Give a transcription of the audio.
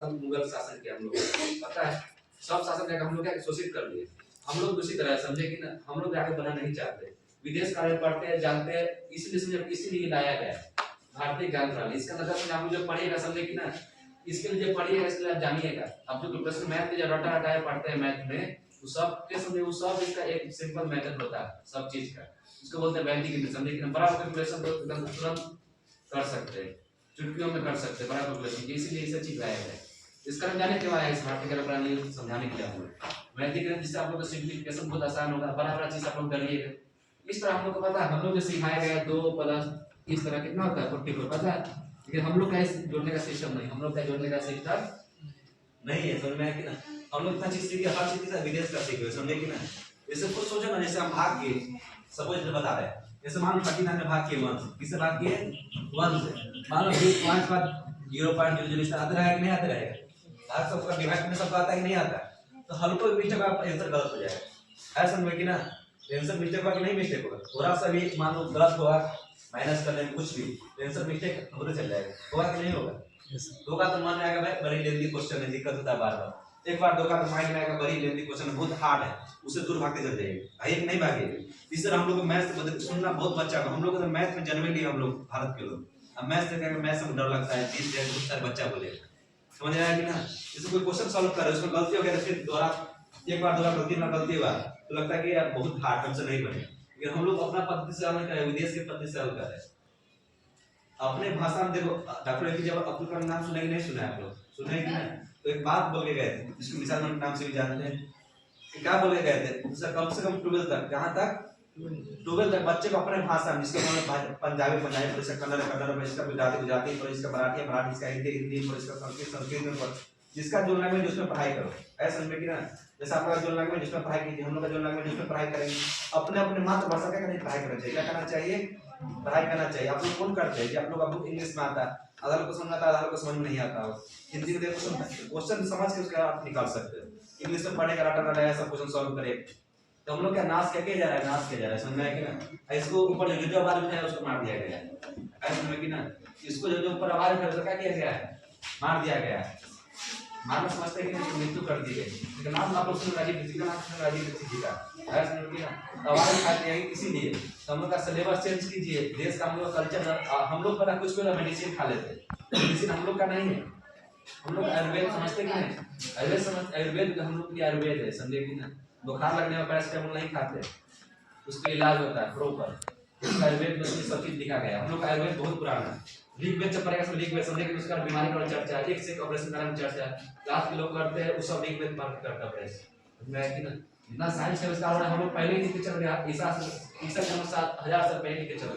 मुगल शासन किया हम लोग पता है, सब शासन जाकर हम लोग क्या शोषित कर दिए। हम लोग दूसरी तरह समझे कि ना, हम लोग आगे बढ़ना नहीं चाहते, विदेश कार्य पढ़ते हैं जानते हैं, इसलिए समझे इसीलिए लाया गया भारतीय ज्ञान प्रणाली। इसका मतलब आप लोग जो पढ़िएगा समझे कि ना, इसके लिए जो पढ़िएगा इसके लिए आप जानिएगा। अब जो प्रश्न मैथ के जो रटा रटाए पढ़ते हैं मैथ में, वो सब के समझे वो सब इसका एक सिंपल मेथड होता है सब चीज का, इसको बोलते हैं वैदिक गणित। समझे कि बड़ा कैलकुलेशन तो एकदम तुरंत कर सकते हैं, चुटकियों में कर सकते हैं बड़ा कैलकुलेशन, इसीलिए इसे ठीक लाया गया। इसका हम जाने क्यों आया इस भारतीय ज्ञान प्रणाली समझाने के लिए हम लोग वैदिक गणित, जिससे आप लोग का सिंप्लीफिकेशन बहुत आसान होगा, बड़ा बड़ा चीज आप लोग करिएगा। इस तरह हम लोग को पता है, हम लोग जो सिखाया गया 2 प्लस इस तरह कितना होता है 44 पता है, लेकिन हम लोग का इस जोड़ने का सिस्टम नहीं, हम लोग का जोड़ने का सिस्टम नहीं है। समझ में आया कि ना, हम लोग इतना चीज सीखे, हर चीज का विदेश का सीखे, समझे कि ना। जैसे कुछ सोचो ना, जैसे हम भाग के सपोज बता रहे हैं, जैसे मान लो 39 में भाग के 1 किससे भाग किए 1 से, मान लो 5 बाद 0.00 इस तरह आता रहेगा कि नहीं आता रहेगा, हर सबका डिवाइड में सबका आता है कि नहीं आता, तो हल्को मिस्टेक का आंसर गलत हो जाएगा। ऐसा समझ कि ना, आंसर मिस्टेक होगा कि नहीं मिस्टेक होगा, थोड़ा सा भी मान लो गलत होगा माइनस करने में कुछ भी, आंसर मिस्टेक होते चल जाएगा, होगा कि नहीं होगा। होगा तो मन में आएगा भाई बड़ी लेंथी क्वेश्चन है, दिक्कत होता है बार बार, एक बार दो बार तो माइंड में आएगा बड़ी लेंथी क्वेश्चन बहुत हार्ड है, उससे दूर भागते चल जाएंगे, एक नहीं भागेंगे। इस तरह हम लोग को मैथ सुनना बहुत बच्चा को, हम लोग तो मैथ में जन्मे लिए हम लोग भारत के लोग, अब मैथ से कहेंगे मैथ से डर लगता है, 20 से बहुत सारे बच्चा बोले, समझ आया कि ना। जैसे कोई क्वेश्चन सॉल्व कर रहे हैं उसमें गलती हो गया, फिर दोबारा एक बार दो बार गलती ना गलती हुआ तो लगता है कि यार बहुत हार्ड हमसे नहीं बने, लेकिन हम लोग अपना पद्धति से हल कर रहे हैं, विदेश के पद्धति से हल कर रहे हैं अपने भाषा में। देखो डॉक्टर एपीजे अब्दुल कलाम नाम सुने कि नहीं सुना आप लोग, सुने कि नहीं, तो एक बात बोल के गए थे जिसको मिसाल के नाम से भी जानते हैं, क्या बोल के गए थे, कम से कम 12 तक, कहां तक 12 तक बच्चे को अपने भाषा में, जिसके मतलब पंजाबी पर इसका कन्नड़ पर इसका गुजराती पर इसका मराठी इसका हिंदी पर इसका संस्कृत पर, जिसका जो लैंग्वेज उसमें पढ़ाई करो। ऐसा समझ में कि ना, जैसे आपका जो लैंग्वेज जिसमें पढ़ाई कीजिए, हम लोग का जो लैंग्वेज जिसमें पढ़ाई करेंगे, अपने अपने मातृभाषा का पढ़ाई करना चाहिए, क्या करना चाहिए, पढ़ाई करना चाहिए। आप लोग कौन करते हैं कि आप लोग अब इंग्लिश में आता है, आधा लोग को समझ आता है, आधा लोग को समझ में नहीं आता हो, हिंदी में देखो क्वेश्चन समझ के उसका आप निकाल सकते हो, इंग्लिश में पढ़ने का रटा रटा है सब क्वेश्चन सॉल्व करे, तो हम लोग क्या नाश क्या जा रहा है, नाश किया जा रहा है, समझ में आया कि ना। इसको ऊपर जो आवाज उठाया उसको मार दिया गया है, ऐसा समझ कि ना, इसको जो ऊपर आवाज उठाया उसको क्या किया गया है, मार दिया गया है। मानव समझते हैं कि मृत्यु कर दी गई, लेकिन नाम आप लोग सुन राजीव ऋषि का, नाम सुन राजीव ऋषि जी का, ऐसा समझ कि ना। आवाज उठाते हैं किसी लिए, हम लोग का सिलेबस चेंज कीजिए, देश का हम लोग कल्चर, हम लोग पता कुछ भी मेडिसिन खा लेते हैं, मेडिसिन हम लोग का नहीं है, हम लोग आयुर्वेद समझते कि नहीं, आयुर्वेद समझ, आयुर्वेद हम लोग की आयुर्वेद है, समझे कि ना। बुखार लगने में पैरासिटामोल नहीं खाते, उसका इलाज होता है प्रॉपर, आयुर्वेद में सब चीज लिखा गया है। हम लोग का आयुर्वेद बहुत पुराना है, ऋग्वेद से पढ़ेगा सब ऋग्वेद समझे कि उसका बीमारी का चर्चा है, एक से एक ऑपरेशन करने में चर्चा है, लास्ट के लोग करते हैं वो सब ऋग्वेद पढ़ करता है। मैं कि ना, इतना साइंस का विस्तार हो रहा है, हम लोग पहले ही लिख के चल रहे हैं, ईसा के 1000 साल पहले लिख के चल रहे हैं।